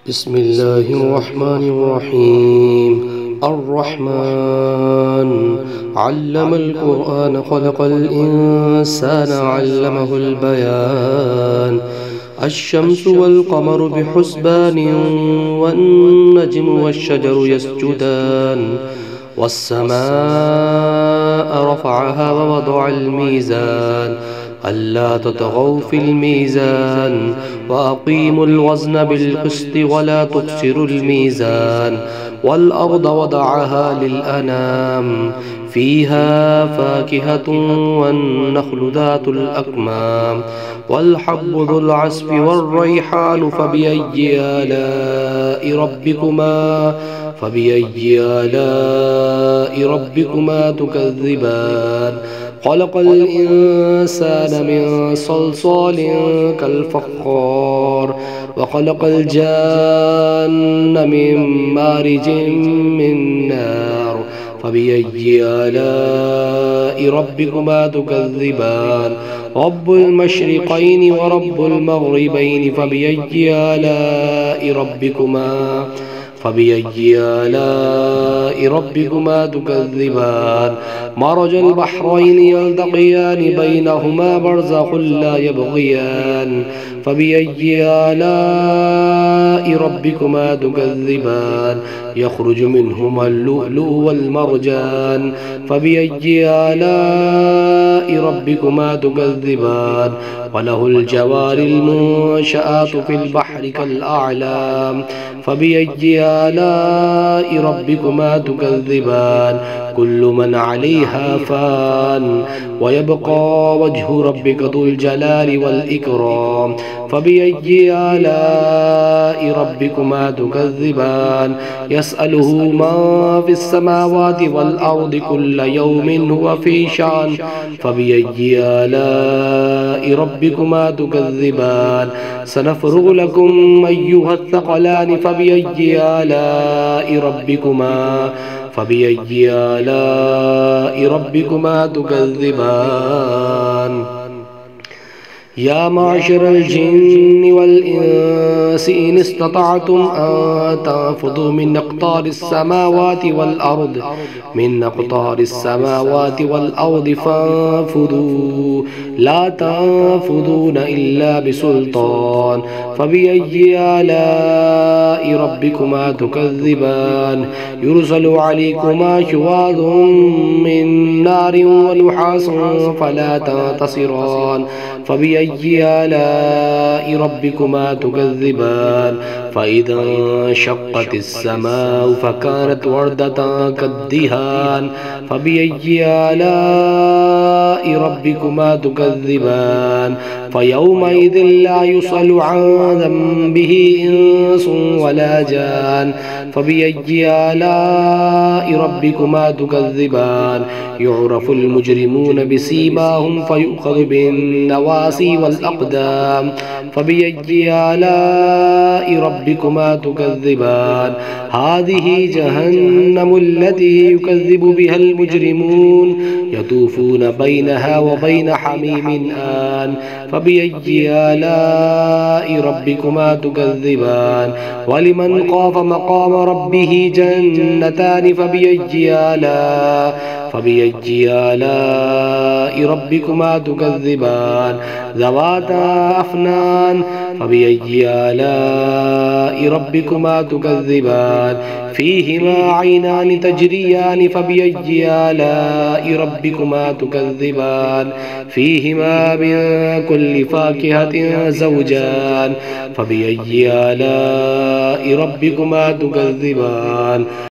بسم الله الرحمن الرحيم. الرحمن علم القرآن خلق الإنسان علمه البيان. الشمس والقمر بحسبان والنجم والشجر يسجدان والسماء رفعها ووضع الميزان ألا تطغوا في الميزان وأقيموا الوزن بالقسط ولا تخسروا الميزان والأرض وضعها للأنام فيها فاكهة والنخل ذات الأكمام والحب ذو العصف والريحان فبأي آلاء ربكما تكذبان. خلق الإنسان من صلصال كالفخار وخلق الجان من مارج من نار فبأي آلاء ربكما تكذبان. رب المشرقين ورب المغربين فبأي آلاء ربكما تكذبان. مرج البحرين يلتقيان بينهما برزخ لا يبغيان فبأي آلاء ربكما تكذبان. يخرج منهما اللؤلؤ والمرجان فبأي آلاء ربكما تكذبان. وله الجوار المنشآت في البحر كالأعلام فبأي آلاء ربكما تكذبان. كل من عليها فان ويبقى وجه ربك ذو الجلال والإكرام فبأي آلاء ربكما تكذبان. يسأله من في السماوات والأرض كل يوم هو في شأن فبأي آلاء ربكما تكذبان. سنفرغ لكم أيها الثقلان فبأي آلاء ربكما تكذبان. يا معشر الجن والإنس إن استطعتم أن تنفذوا من أقطار السماوات والأرض فانفذوا لا تنفذون إلا بسلطان فبأي آلاء ربكما تكذبان. يرسل عليكما شواظ من نار ونحاس فلا تنتصران فبأي آلاء ربكما تكذبان. فإذا انشقت السماء فكانت وردة كالدهان فبأي آلاء ربكما تكذبان. فيومئذ لا يسأل عن ذنبه إنس ولا جان فبأي آلاء ربكما تكذبان. يعرف المجرمون بسيماهم فيؤخذ بالنواصي والأقدام فبأي آلاء ربكما تكذبان. هذه جهنم التي يكذب بها المجرمون يطوفون بينها وبين حميم آن فبأي آلاء ربكما تكذبان. ولمن خاف مقام ربه جنتان فبأي آلاء ربكما تكذبان. ذواتا أفنان فبأي آلاء ربكما تكذبان. فيهما عينان تجريان فبأي آلاء ربكما تكذبان. فيهما من كل فاكهة زوجان فبأي آلاء ربكما تكذبان.